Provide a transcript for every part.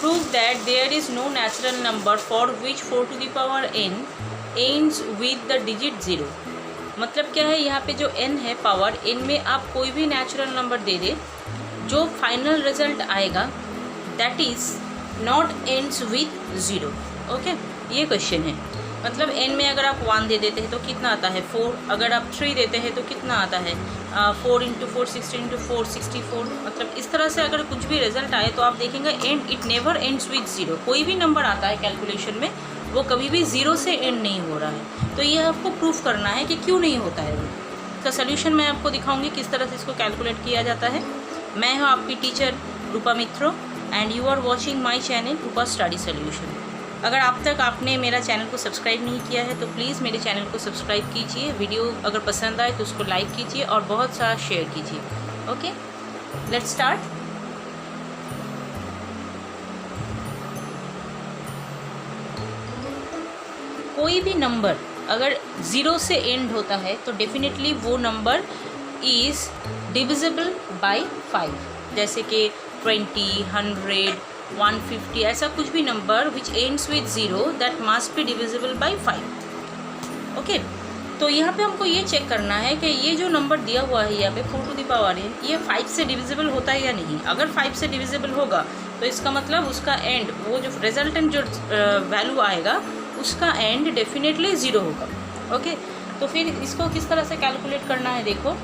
Prove that there is no natural number for which 4 to the power n ends with the digit 0। मतलब क्या है, यहाँ पे जो n है पावर n में आप कोई भी नेचुरल नंबर दे दे, जो फाइनल रिजल्ट आएगा that is not ends with 0। Okay, ये क्वेश्चन है। मतलब n में अगर आप 1 दे देते हैं तो कितना आता है 4, अगर आप 3 देते हैं तो कितना आता है 4 इंटू 4 16 इंटू 4 64। मतलब इस तरह से अगर कुछ भी रिजल्ट आए तो आप देखेंगे and it never ends with 0। कोई भी नंबर आता है कैलकुलेशन में वो कभी भी 0 से एंड नहीं हो रहा है। तो ये आपको प्रूफ करना है कि क्यों नहीं होता है वो। इसका सोल्यूशन मैं आपको दिखाऊंगी किस तरह से इसको कैलकुलेट किया जाता है। मैं हूँ आपकी टीचर रूपा मित्रो and you are watching my channel Rupa study solution. अगर अब तक आपने मेरा चैनल को सब्सक्राइब नहीं किया है तो प्लीज़ मेरे चैनल को सब्सक्राइब कीजिए। वीडियो अगर पसंद आए तो उसको लाइक कीजिए और बहुत सारा शेयर कीजिए। Okay, let's start. कोई भी नंबर अगर 0 से एंड होता है तो डेफिनेटली वो नंबर इज़ डिविजिबल बाय 5। जैसे कि 20, 100, 150, ऐसा कुछ भी number which ends with 0 that must be divisible by 5। Okay, तो यहाँ पे हमको ये चेक करना है कि ये जो नंबर दिया हुआ है यहाँ पे 4 टू द पावर n, ये 5 से डिविजिबल होता है या नहीं। अगर 5 से डिविजिबल होगा तो इसका मतलब उसका एंड, वो जो रिजल्टेंट जो वैल्यू आएगा उसका एंड डेफिनेटली 0 होगा। ओके, तो फिर इसको किस तरह से कैलकुलेट करना है, देखो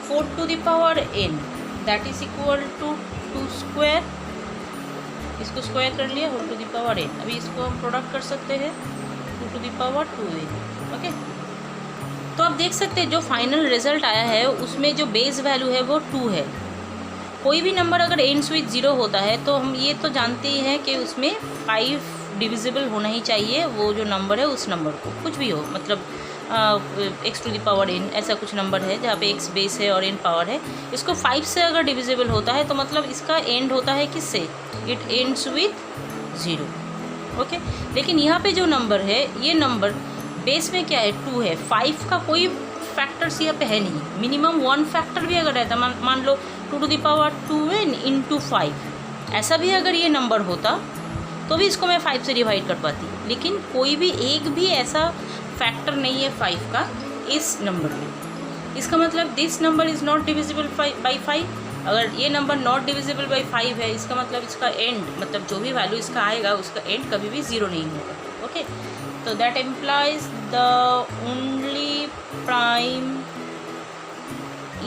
4 to the power n that is equal to 2 square, इसको स्क्वायर कर लिया whole to the power n। अभी इसको हम प्रोडक्ट कर सकते हैं 2 to the power 2n। Okay, तो आप देख सकते हैं जो फाइनल रिजल्ट आया है उसमें जो बेस वैल्यू है वो 2 है। कोई भी नंबर अगर एंड्स विद 0 होता है तो हम ये तो जानते ही हैं कि उसमें 5 डिविजिबल होना ही चाहिए, वो जो नंबर है उस नंबर को, कुछ भी हो। मतलब x to the power n ऐसा कुछ नंबर है जहाँ पे x बेस है और n पावर है, इसको 5 से अगर डिविजिबल होता है तो मतलब इसका एंड होता है किससे, इट एंड्स विद 0। ओके, लेकिन यहाँ पे जो नंबर है ये नंबर बेस में क्या है 2 है, 5 का कोई फैक्टर्स यहाँ पे है नहीं। मिनिमम 1 फैक्टर भी अगर रहता, मान लो 2 to the power 2n into 5, ऐसा भी अगर ये नंबर होता तो भी इसको मैं 5 से डिवाइड कर पाती। लेकिन कोई भी एक भी ऐसा फैक्टर नहीं है 5 का इस नंबर में। इसका मतलब this number is not divisible by 5। अगर ये नंबर नॉट डिविजिबल बाई 5 है, इसका मतलब इसका एंड, मतलब जो भी वैल्यू इसका आएगा उसका एंड कभी भी 0 नहीं होगा। ओके, तो that implies the only prime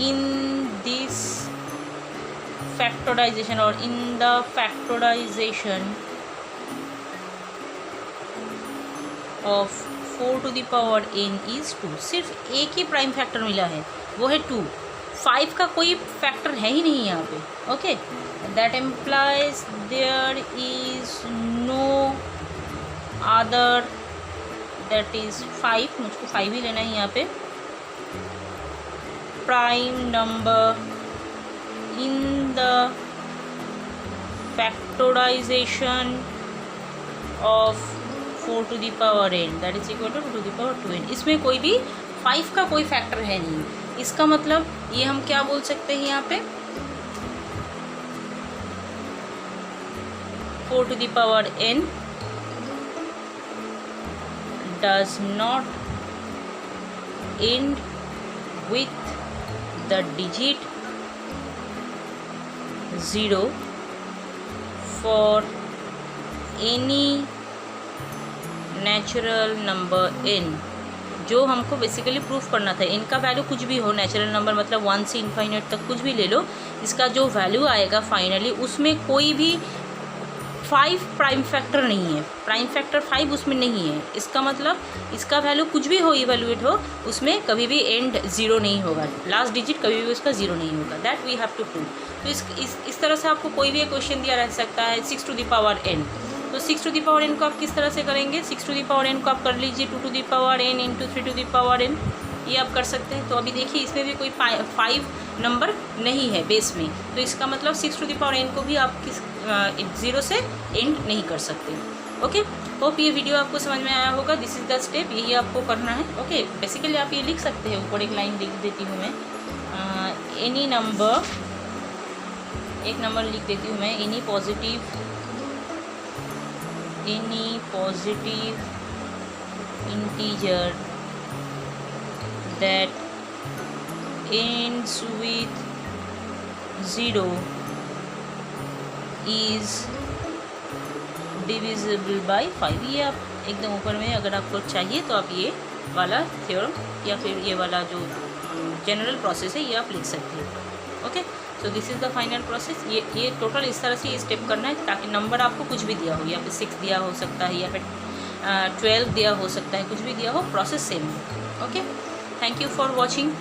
in this factorization और in the factorization of 4 to the power n is 2। सिर्फ एक ही प्राइम फैक्टर मिला है, वो है 2। 5 का कोई फैक्टर है ही नहीं यहाँ पे। Okay, that implies there is no other that is 5, मुझको 5 ही लेना है यहाँ पे, prime number in the factorization of 4 to the power n that is equal to 2 to the power 2n। इसमें कोई भी 5 का कोई फैक्टर है नहीं। इसका मतलब ये हम क्या बोल सकते हैं यहाँ पे 4 to the power n does not end with the digit 0 for any natural number n। जो हमको बेसिकली प्रूफ करना था, इनका वैल्यू कुछ भी हो, नेचुरल नंबर मतलब 1 से इन्फाइनाइट तक कुछ भी ले लो, इसका जो वैल्यू आएगा फाइनली उसमें कोई भी 5 प्राइम फैक्टर नहीं है। प्राइम फैक्टर 5 उसमें नहीं है। इसका मतलब इसका वैल्यू कुछ भी हो, इवेल्युएट हो, उसमें कभी भी एंड 0 नहीं होगा, लास्ट डिजिट कभी भी उसका 0 नहीं होगा। That we have to prove. तो इस तरह से आपको कोई भी एक क्वेश्चन दिया रह सकता है 6 टू द पावर n। तो 6 टू द पावर n को आप किस तरह से करेंगे, 6 टू द पावर n को आप कर लीजिए 2 to the power n into 3 to the power n, ये आप कर सकते हैं। तो अभी देखिए इसमें भी कोई 5 नंबर नहीं है बेस में, तो इसका मतलब 6 टू द पावर n को भी आप 0 से एंड नहीं कर सकते। ओके, होप ये वीडियो आपको समझ में आया होगा। दिस इज़ द स्टेप, यही आपको करना है। ओके, बेसिकली आप ये लिख सकते हैं, ऊपर एक लाइन लिख देती हूँ मैं, एनी नंबर एक नंबर लिख देती हूँ मैं, any positive integer that ends with 0 is divisible by 5। ये आप एकदम ऊपर में अगर आपको चाहिए तो आप ये वाला थ्योरम या फिर ये वाला जो जनरल प्रोसेस है ये आप लिख सकते हैं। Okay, so this is the final process. ये टोटल इस तरह से ये स्टेप करना है ताकि नंबर आपको कुछ भी दिया हो, या फिर 6 दिया हो सकता है, या फिर 12 दिया हो सकता है, कुछ भी दिया हो, प्रोसेस सेम है। Okay, thank you for watching.